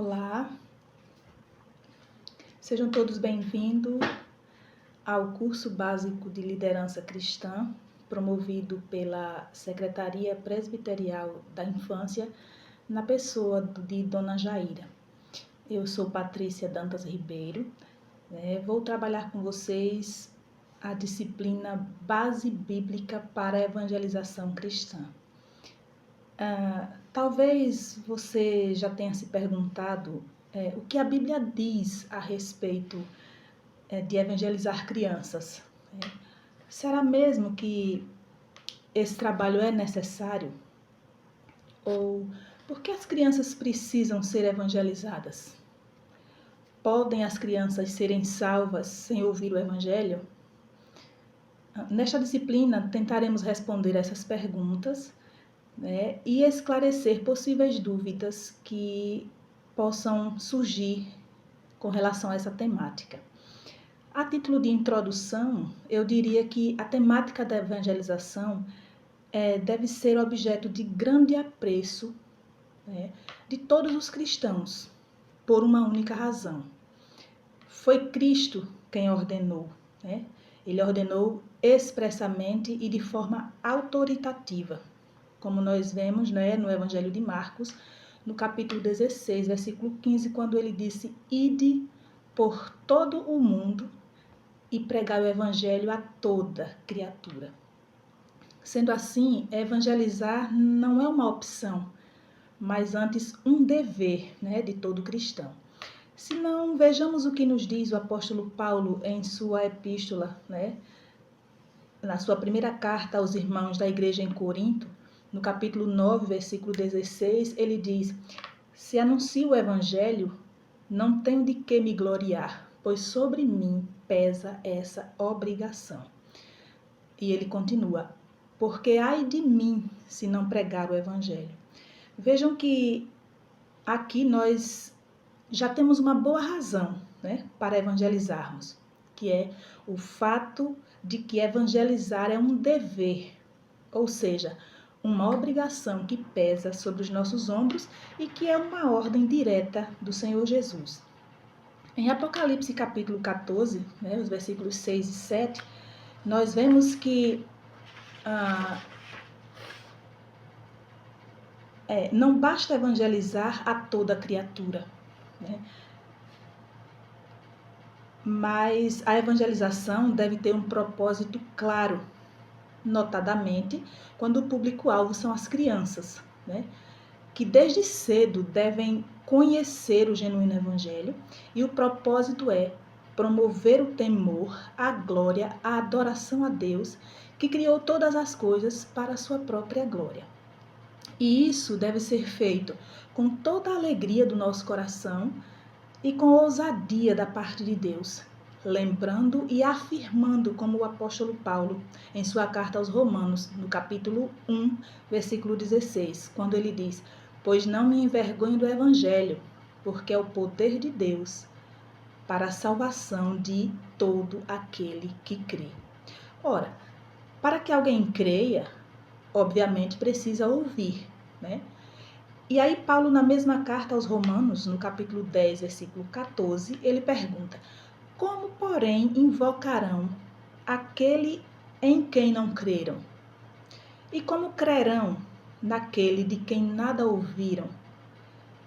Olá, sejam todos bem-vindos ao curso básico de liderança cristã, promovido pela Secretaria Presbiterial da Infância, na pessoa de Dona Jaira. Eu sou Patrícia Dantas Ribeiro, vou trabalhar com vocês a disciplina Base Bíblica para a Evangelização Cristã. Talvez você já tenha se perguntado o que a Bíblia diz a respeito de evangelizar crianças. Será mesmo que esse trabalho é necessário? Ou por que as crianças precisam ser evangelizadas? Podem as crianças serem salvas sem ouvir o Evangelho? Nesta disciplina, tentaremos responder essas perguntas, e esclarecer possíveis dúvidas que possam surgir com relação a essa temática. A título de introdução, eu diria que a temática da evangelização deve ser objeto de grande apreço de todos os cristãos, por uma única razão. Foi Cristo quem ordenou, Ele ordenou expressamente e de forma autoritativa, como nós vemos no Evangelho de Marcos, no capítulo 16, versículo 15, quando ele disse: "Ide por todo o mundo e pregai o Evangelho a toda criatura." Sendo assim, evangelizar não é uma opção, mas antes um dever de todo cristão. Se não, vejamos o que nos diz o apóstolo Paulo em sua epístola, na sua primeira carta aos irmãos da igreja em Corinto, no capítulo 9, versículo 16, ele diz: "Se anuncio o evangelho, não tenho de que me gloriar, pois sobre mim pesa essa obrigação." E ele continua: "Porque ai de mim se não pregar o evangelho." Vejam que aqui nós já temos uma boa razão para evangelizarmos, que é o fato de que evangelizar é um dever, ou seja, uma obrigação que pesa sobre os nossos ombros e que é uma ordem direta do Senhor Jesus. Em Apocalipse capítulo 14, os versículos 6 e 7, nós vemos que não basta evangelizar a toda criatura, mas a evangelização deve ter um propósito claro, notadamente quando o público-alvo são as crianças, que desde cedo devem conhecer o genuíno evangelho, e o propósito é promover o temor, a glória, a adoração a Deus, que criou todas as coisas para a sua própria glória. E isso deve ser feito com toda a alegria do nosso coração e com ousadia da parte de Deus, lembrando e afirmando, como o apóstolo Paulo, em sua carta aos Romanos, no capítulo 1, versículo 16, quando ele diz: "Pois não me envergonho do evangelho, porque é o poder de Deus para a salvação de todo aquele que crê." Ora, para que alguém creia, obviamente precisa ouvir, E aí Paulo, na mesma carta aos Romanos, no capítulo 10, versículo 14, ele pergunta: "Como, porém, invocarão aquele em quem não creram? E como crerão naquele de quem nada ouviram?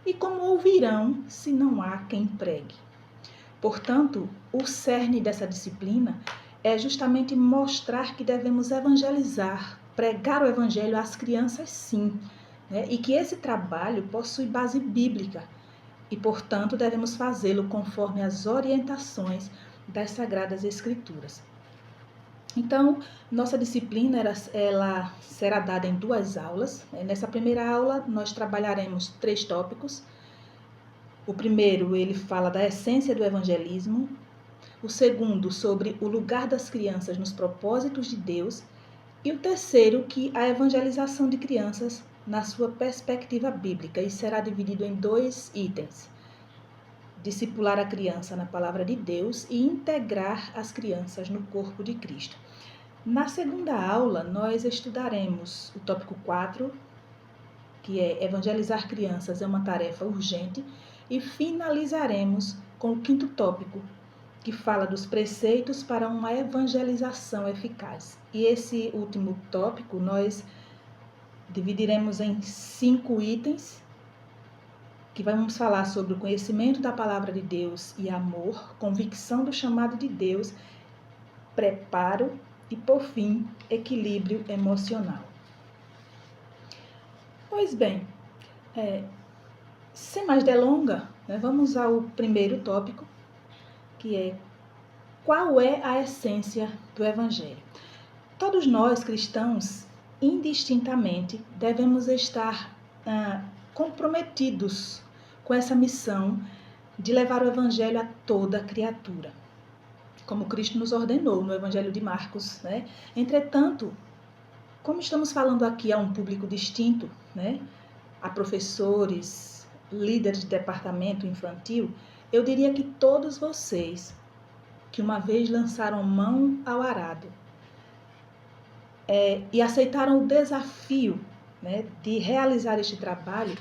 E como ouvirão se não há quem pregue?" Portanto, o cerne dessa disciplina é justamente mostrar que devemos evangelizar, pregar o evangelho às crianças, sim, e que esse trabalho possui base bíblica e, portanto, devemos fazê-lo conforme as orientações das Sagradas Escrituras. Então, nossa disciplina ela será dada em 2 aulas. Nessa primeira aula, nós trabalharemos 3 tópicos. O primeiro, ele fala da essência do evangelismo. O segundo, sobre o lugar das crianças nos propósitos de Deus. E o terceiro, que a evangelização de crianças na sua perspectiva bíblica, e será dividido em 2 itens: discipular a criança na palavra de Deus e integrar as crianças no corpo de Cristo. Na segunda aula, nós estudaremos o tópico 4, que é evangelizar crianças é uma tarefa urgente, e finalizaremos com o 5º tópico, que fala dos preceitos para uma evangelização eficaz. E esse último tópico nós dividiremos em 5 itens, que vamos falar sobre o conhecimento da palavra de Deus e amor, convicção do chamado de Deus, preparo e, por fim, equilíbrio emocional. Pois bem, sem mais delonga, vamos ao primeiro tópico, que é: qual é a essência do Evangelho? Todos nós, cristãos, indistintamente, devemos estar comprometidos com essa missão de levar o Evangelho a toda criatura, como Cristo nos ordenou no Evangelho de Marcos, né? Entretanto, como estamos falando aqui a um público distinto, né? A professores, líderes de departamento infantil, eu diria que todos vocês que uma vez lançaram mão ao arado e aceitaram o desafio, né, de realizar este trabalho,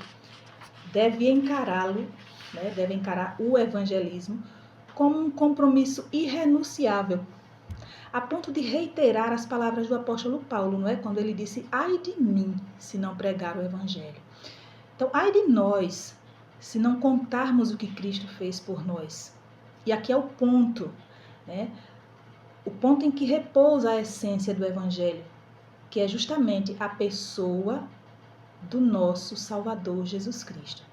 devem encará-lo, né, devem encarar o evangelismo como um compromisso irrenunciável, a ponto de reiterar as palavras do apóstolo Paulo, não é? Quando ele disse: ai de mim, se não pregar o evangelho. Então, ai de nós, se não contarmos o que Cristo fez por nós. E aqui é o ponto, né? O ponto em que repousa a essência do evangelho, que é justamente a pessoa do nosso Salvador Jesus Cristo.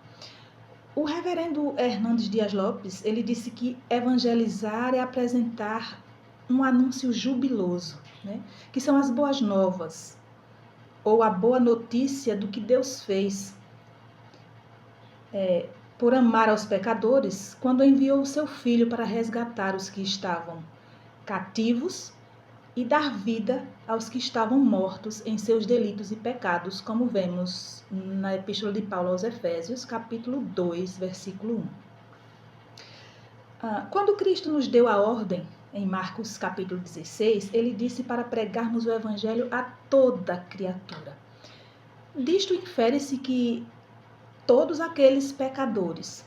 O reverendo Hernandes Dias Lopes, ele disse que evangelizar é apresentar um anúncio jubiloso, né? Que são as boas novas, ou a boa notícia do que Deus fez por amar aos pecadores, quando enviou o seu Filho para resgatar os que estavam cativos e dar vida aos que estavam mortos em seus delitos e pecados, como vemos na Epístola de Paulo aos Efésios, capítulo 2, versículo 1. Quando Cristo nos deu a ordem, em Marcos capítulo 16, ele disse para pregarmos o Evangelho a toda criatura. Disto infere-se que todos aqueles pecadores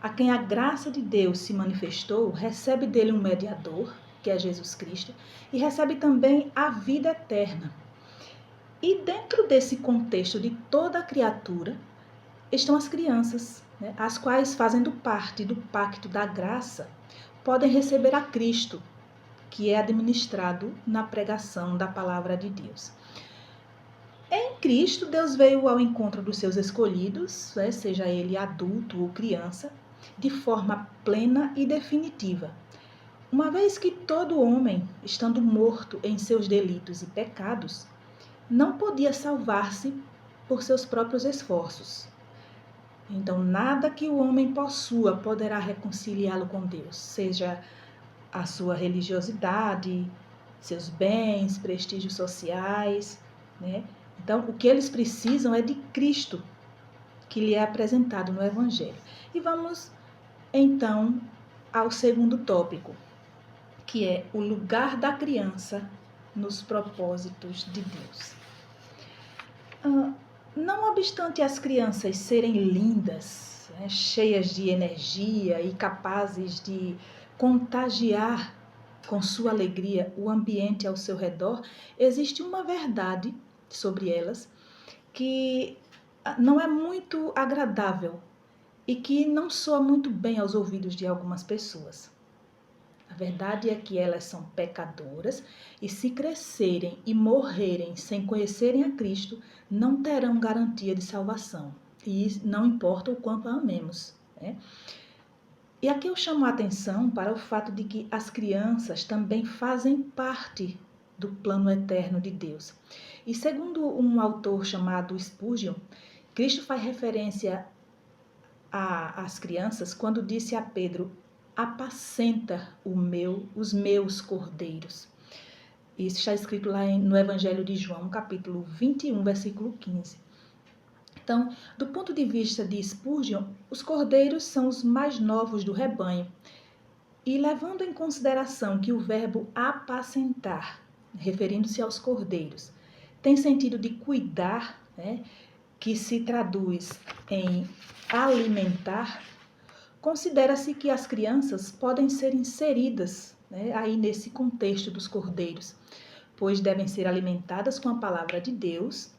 a quem a graça de Deus se manifestou, recebe dele um mediador, que é Jesus Cristo, e recebe também a vida eterna. E dentro desse contexto de toda a criatura, estão as crianças, né, as quais, fazendo parte do pacto da graça, podem receber a Cristo, que é administrado na pregação da palavra de Deus. Em Cristo, Deus veio ao encontro dos seus escolhidos, né, seja ele adulto ou criança, de forma plena e definitiva. Uma vez que todo homem, estando morto em seus delitos e pecados, não podia salvar-se por seus próprios esforços. Então, nada que o homem possua poderá reconciliá-lo com Deus, seja a sua religiosidade, seus bens, prestígios sociais, né? Então, o que eles precisam é de Cristo, que lhe é apresentado no Evangelho. E vamos, então, ao segundo tópico, que é o lugar da criança nos propósitos de Deus. Não obstante as crianças serem lindas, né, cheias de energia e capazes de contagiar com sua alegria o ambiente ao seu redor, existe uma verdade sobre elas que não é muito agradável e que não soa muito bem aos ouvidos de algumas pessoas. A verdade é que elas são pecadoras e, se crescerem e morrerem sem conhecerem a Cristo, não terão garantia de salvação. E não importa o quanto a amemos, né? E aqui eu chamo a atenção para o fato de que as crianças também fazem parte do plano eterno de Deus. E segundo um autor chamado Spurgeon, Cristo faz referência às crianças quando disse a Pedro: apacenta os meus cordeiros. Isso está escrito lá no Evangelho de João, capítulo 21, versículo 15. Então, do ponto de vista de Spurgeon, os cordeiros são os mais novos do rebanho. E levando em consideração que o verbo apacentar, referindo-se aos cordeiros, tem sentido de cuidar, né, que se traduz em alimentar, considera-se que as crianças podem ser inseridas, né, aí nesse contexto dos cordeiros, pois devem ser alimentadas com a palavra de Deus,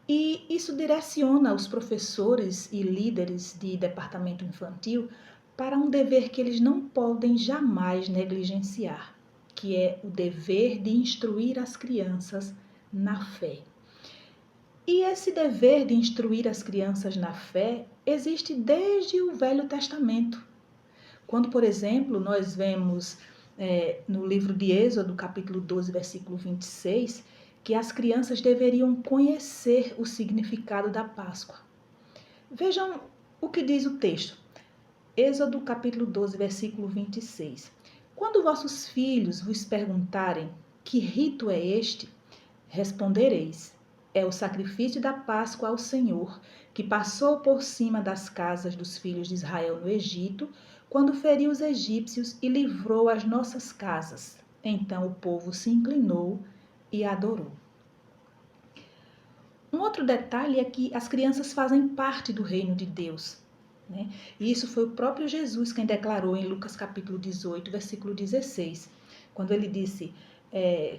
e isso direciona os professores e líderes de departamento infantil para um dever que eles não podem jamais negligenciar, que é o dever de instruir as crianças na fé. E esse dever de instruir as crianças na fé existe desde o Velho Testamento. Quando, por exemplo, nós vemos no livro de Êxodo, capítulo 12, versículo 26, que as crianças deveriam conhecer o significado da Páscoa. Vejam o que diz o texto. Êxodo, capítulo 12, versículo 26. Quando vossos filhos vos perguntarem que rito é este, respondereis: é o sacrifício da Páscoa ao Senhor, que passou por cima das casas dos filhos de Israel no Egito, quando feriu os egípcios e livrou as nossas casas. Então o povo se inclinou e adorou. Um outro detalhe é que as crianças fazem parte do reino de Deus, né? E isso foi o próprio Jesus quem declarou em Lucas capítulo 18, versículo 16, quando ele disse,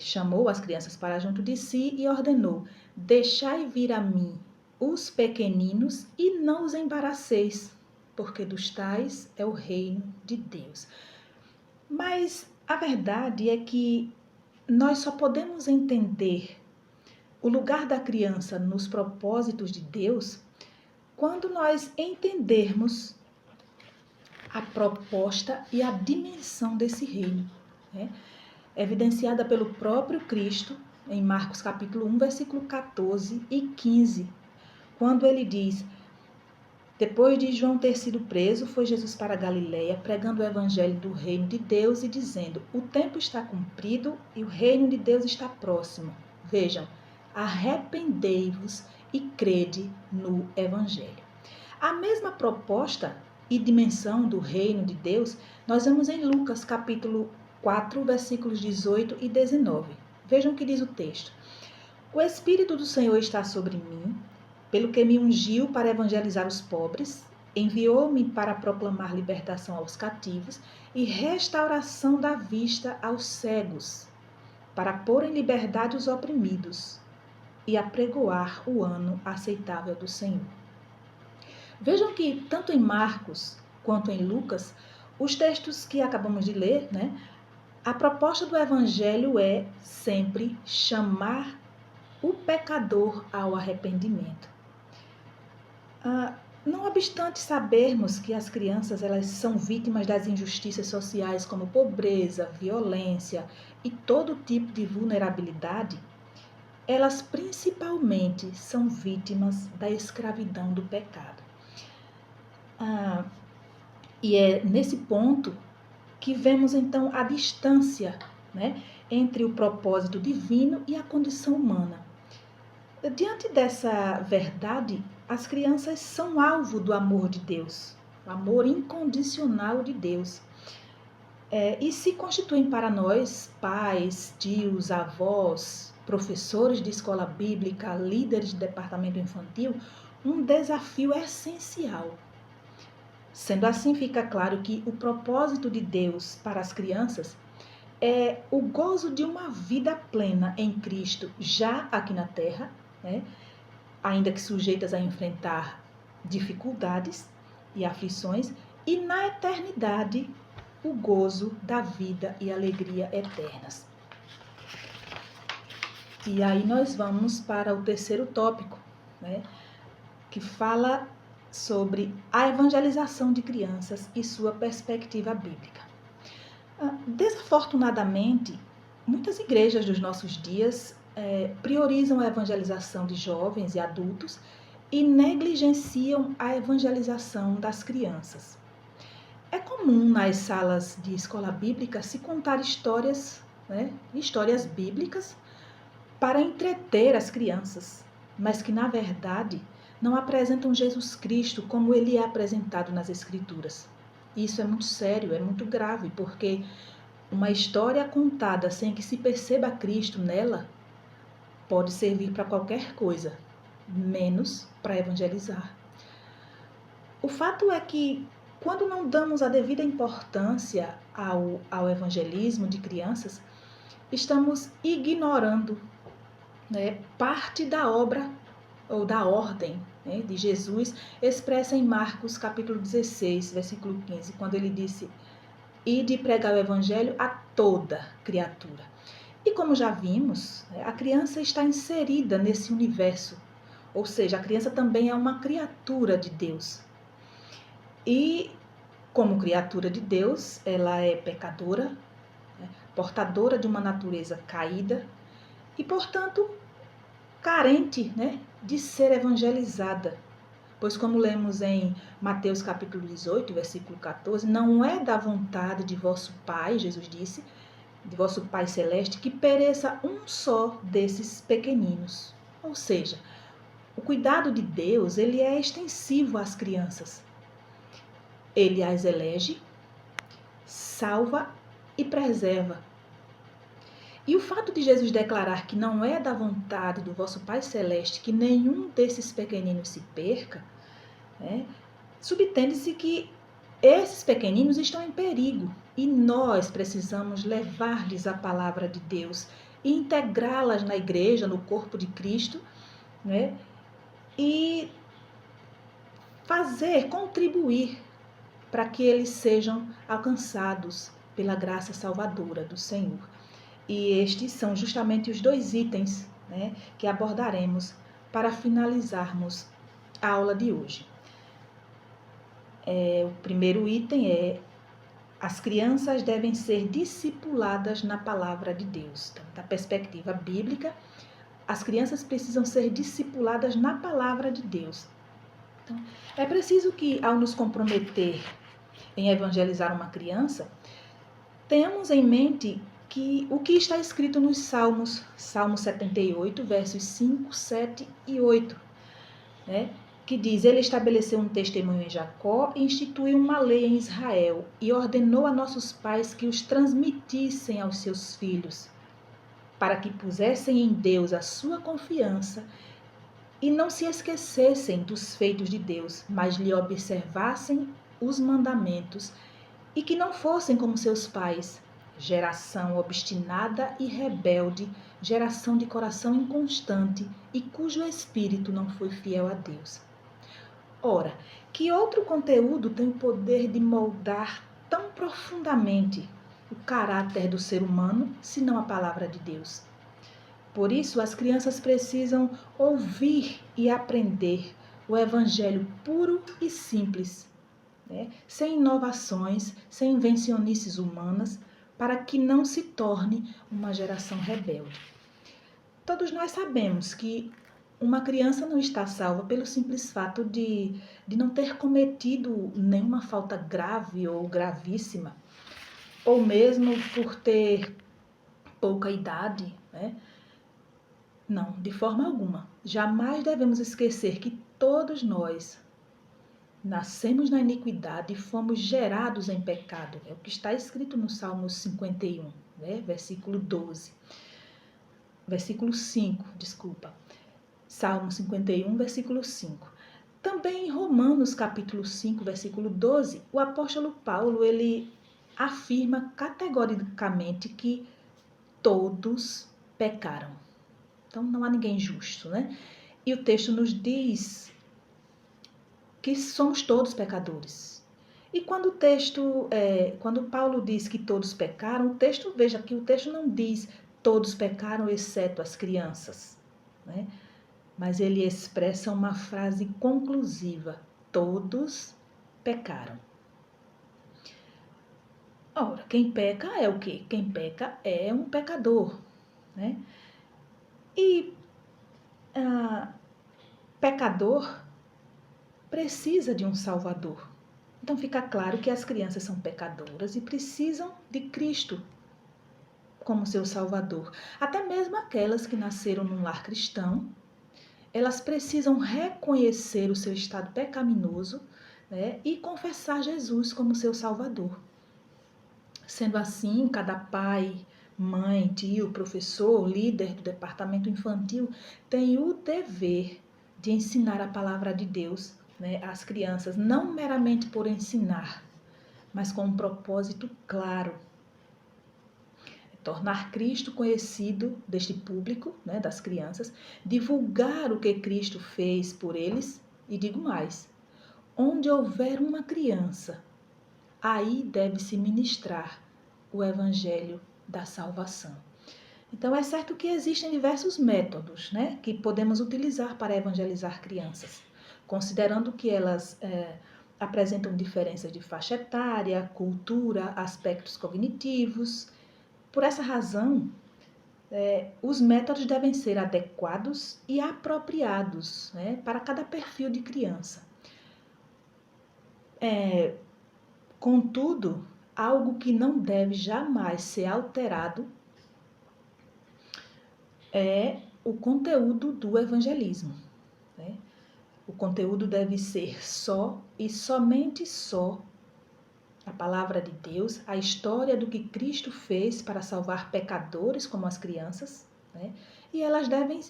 chamou as crianças para junto de si e ordenou: deixai vir a mim os pequeninos e não os embaraceis, porque dos tais é o reino de Deus. Mas a verdade é que nós só podemos entender o lugar da criança nos propósitos de Deus quando nós entendermos a proposta e a dimensão desse reino, né? Evidenciada pelo próprio Cristo em Marcos capítulo 1, versículo 14 e 15, quando ele diz: depois de João ter sido preso, foi Jesus para a Galileia, pregando o evangelho do reino de Deus e dizendo: o tempo está cumprido e o reino de Deus está próximo. Vejam, arrependei-vos e crede no evangelho. A mesma proposta e dimensão do reino de Deus nós vemos em Lucas capítulo 4, versículos 18 e 19. Vejam o que diz o texto. O Espírito do Senhor está sobre mim, pelo que me ungiu para evangelizar os pobres, enviou-me para proclamar libertação aos cativos e restauração da vista aos cegos, para pôr em liberdade os oprimidos e apregoar o ano aceitável do Senhor. Vejam que tanto em Marcos quanto em Lucas, os textos que acabamos de ler, né, a proposta do evangelho é sempre chamar o pecador ao arrependimento. Não obstante sabermos que as crianças elas são vítimas das injustiças sociais como pobreza, violência e todo tipo de vulnerabilidade, elas principalmente são vítimas da escravidão do pecado. E é nesse ponto que vemos então a distância, né, entre o propósito divino e a condição humana. Diante dessa verdade, as crianças são alvo do amor de Deus, o amor incondicional de Deus. E se constituem para nós, pais, tios, avós, professores de escola bíblica, líderes de departamento infantil, um desafio essencial. Sendo assim, fica claro que o propósito de Deus para as crianças é o gozo de uma vida plena em Cristo, já aqui na Terra, né? Ainda que sujeitas a enfrentar dificuldades e aflições, e na eternidade, o gozo da vida e alegria eternas. E aí nós vamos para o terceiro tópico, né, que fala sobre a evangelização de crianças e sua perspectiva bíblica. Desafortunadamente, muitas igrejas dos nossos dias priorizam a evangelização de jovens e adultos e negligenciam a evangelização das crianças. É comum nas salas de escola bíblica se contar histórias, né, histórias bíblicas para entreter as crianças, mas que, na verdade, não apresentam Jesus Cristo como ele é apresentado nas Escrituras. Isso é muito sério, é muito grave, porque uma história contada sem que se perceba Cristo nela pode servir para qualquer coisa, menos para evangelizar. O fato é que, quando não damos a devida importância ao evangelismo de crianças, estamos ignorando, né, parte da obra ou da ordem, né, de Jesus, expressa em Marcos capítulo 16, versículo 15, quando ele disse: "Ide pregar o evangelho a toda criatura". E como já vimos, a criança está inserida nesse universo, ou seja, a criança também é uma criatura de Deus. E como criatura de Deus, ela é pecadora, né, portadora de uma natureza caída e, portanto, carente, né, de ser evangelizada. Pois como lemos em Mateus capítulo 18, versículo 14, não é da vontade de vosso Pai, Jesus disse, de vosso Pai Celeste, que pereça um só desses pequeninos. Ou seja, o cuidado de Deus, ele é extensivo às crianças. Ele as elege, salva e preserva. E o fato de Jesus declarar que não é da vontade do vosso Pai Celeste que nenhum desses pequeninos se perca, né, subtende-se que esses pequeninos estão em perigo e nós precisamos levar-lhes a palavra de Deus e integrá-las na igreja, no corpo de Cristo, né, e contribuir para que eles sejam alcançados pela graça salvadora do Senhor. E estes são justamente os dois itens, né, que abordaremos para finalizarmos a aula de hoje. O primeiro item é: as crianças devem ser discipuladas na palavra de Deus. Então, da perspectiva bíblica, as crianças precisam ser discipuladas na palavra de Deus. Então, é preciso que, ao nos comprometer em evangelizar uma criança, tenhamos em mente que o que está escrito nos Salmos, Salmo 78, versos 5, 7 e 8, né? Que diz: ele estabeleceu um testemunho em Jacó e instituiu uma lei em Israel e ordenou a nossos pais que os transmitissem aos seus filhos, para que pusessem em Deus a sua confiança e não se esquecessem dos feitos de Deus, mas lhe observassem os mandamentos e que não fossem como seus pais, geração obstinada e rebelde, geração de coração inconstante e cujo espírito não foi fiel a Deus. Ora, que outro conteúdo tem o poder de moldar tão profundamente o caráter do ser humano, senão a palavra de Deus? Por isso, as crianças precisam ouvir e aprender o evangelho puro e simples, né, sem inovações, sem invencionices humanas, para que não se torne uma geração rebelde. Todos nós sabemos que uma criança não está salva pelo simples fato de não ter cometido nenhuma falta grave ou gravíssima, ou mesmo por ter pouca idade, né? Não, de forma alguma. Jamais devemos esquecer que todos nós nascemos na iniquidade e fomos gerados em pecado. É o que está escrito no Salmo 51, né? Versículo 12. Versículo 5, desculpa. Salmo 51, versículo 5. Também em Romanos, capítulo 5, versículo 12, o apóstolo Paulo, ele afirma categoricamente que todos pecaram. Então, não há ninguém justo, né? E o texto nos diz que somos todos pecadores. E quando quando Paulo diz que todos pecaram, veja que o texto não diz todos pecaram exceto as crianças, né? Mas ele expressa uma frase conclusiva: todos pecaram. Ora, quem peca é o quê? Quem peca é um pecador, né? E pecador precisa de um salvador. Então fica claro que as crianças são pecadoras e precisam de Cristo como seu salvador. Até mesmo aquelas que nasceram num lar cristão, elas precisam reconhecer o seu estado pecaminoso, né, e confessar Jesus como seu salvador. Sendo assim, cada pai, mãe, tio, professor, líder do departamento infantil tem o dever de ensinar a palavra de Deus né, as crianças, não meramente por ensinar, mas com um propósito claro: tornar Cristo conhecido deste público, né, das crianças, divulgar o que Cristo fez por eles, e digo mais: onde houver uma criança, aí deve-se ministrar o evangelho da salvação. Então, é certo que existem diversos métodos, né, que podemos utilizar para evangelizar crianças, considerando que elas apresentam diferenças de faixa etária, cultura, aspectos cognitivos. Por essa razão, os métodos devem ser adequados e apropriados, né, para cada perfil de criança. Contudo, algo que não deve jamais ser alterado é o conteúdo do evangelismo, né? O conteúdo deve ser só e somente só a palavra de Deus, a história do que Cristo fez para salvar pecadores como as crianças, né? E elas devem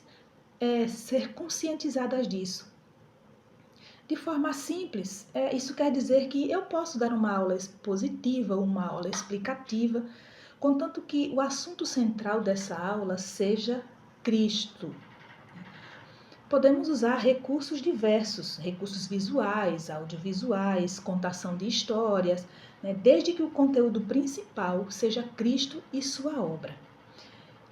ser conscientizadas disso. De forma simples, isso quer dizer que eu posso dar uma aula expositiva, uma aula explicativa, contanto que o assunto central dessa aula seja Cristo. Podemos usar recursos diversos, recursos visuais, audiovisuais, contação de histórias, né, desde que o conteúdo principal seja Cristo e sua obra.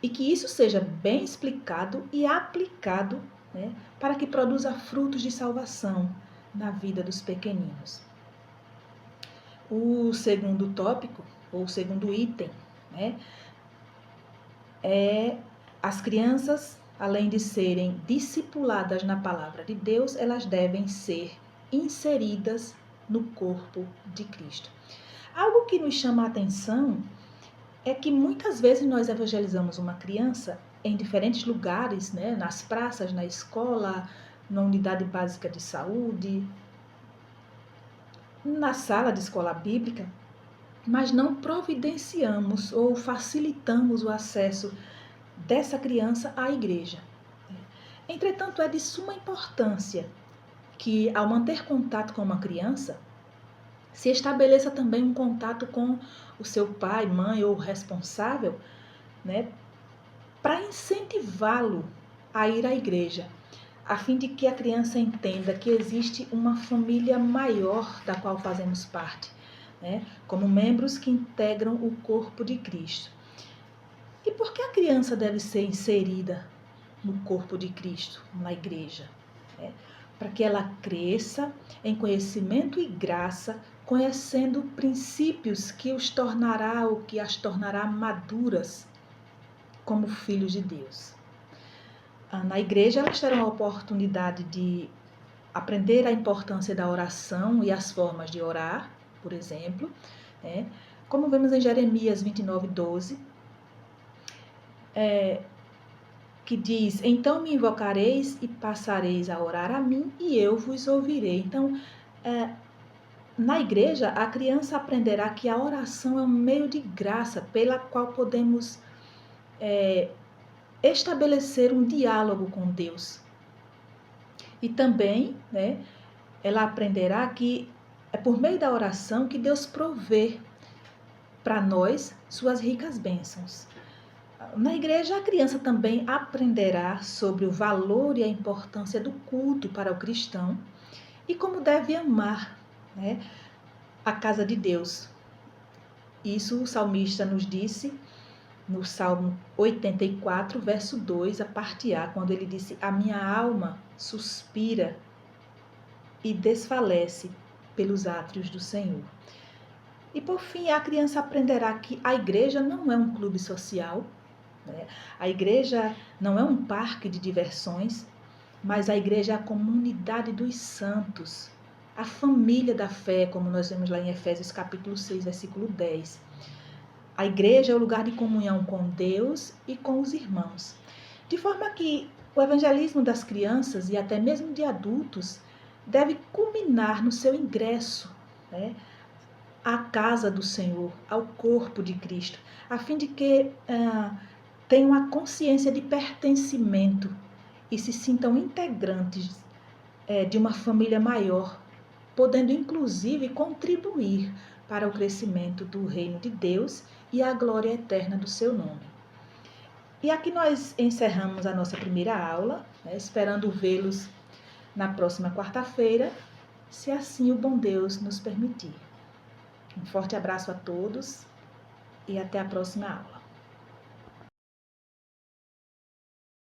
E que isso seja bem explicado e aplicado, né, para que produza frutos de salvação na vida dos pequeninos. O segundo tópico, ou segundo item, né, é as crianças, além de serem discipuladas na palavra de Deus, elas devem ser inseridas no corpo de Cristo. Algo que nos chama a atenção é que muitas vezes nós evangelizamos uma criança em diferentes lugares, né? Nas praças, na escola, na unidade básica de saúde, na sala de escola bíblica, mas não providenciamos ou facilitamos o acesso dessa criança à igreja. Entretanto, é de suma importância que, ao manter contato com uma criança, se estabeleça também um contato com o seu pai, mãe ou responsável, né, para incentivá-lo a ir à igreja, a fim de que a criança entenda que existe uma família maior da qual fazemos parte, né, como membros que integram o corpo de Cristo. E por que a criança deve ser inserida no corpo de Cristo, na igreja? Para que ela cresça em conhecimento e graça, conhecendo princípios que os tornará ou que as tornará maduras como filhos de Deus. Na igreja, elas terão a oportunidade de aprender a importância da oração e as formas de orar, por exemplo, como vemos em Jeremias 29:12, que diz: então me invocareis e passareis a orar a mim e eu vos ouvirei. Então, na igreja, a criança aprenderá que a oração é um meio de graça pela qual podemos estabelecer um diálogo com Deus. E também, né, ela aprenderá que é por meio da oração que Deus provê para nós suas ricas bênçãos. Na igreja, a criança também aprenderá sobre o valor e a importância do culto para o cristão e como deve amar, né, a casa de Deus. Isso o salmista nos disse no Salmo 84, verso 2, a parte A, quando ele disse: a minha alma suspira e desfalece pelos átrios do Senhor. E por fim, a criança aprenderá que a igreja não é um clube social, né? A igreja não é um parque de diversões, mas a igreja é a comunidade dos santos, a família da fé, como nós vemos lá em Efésios capítulo 6, versículo 10. A igreja é o lugar de comunhão com Deus e com os irmãos. De forma que o evangelismo das crianças e até mesmo de adultos deve culminar no seu ingresso, né, à casa do Senhor, ao corpo de Cristo, a fim de que tenham a consciência de pertencimento e se sintam integrantes de uma família maior, podendo inclusive contribuir para o crescimento do reino de Deus e a glória eterna do seu nome. E aqui nós encerramos a nossa primeira aula, né, esperando vê-los na próxima quarta-feira, se assim o bom Deus nos permitir. Um forte abraço a todos e até a próxima aula.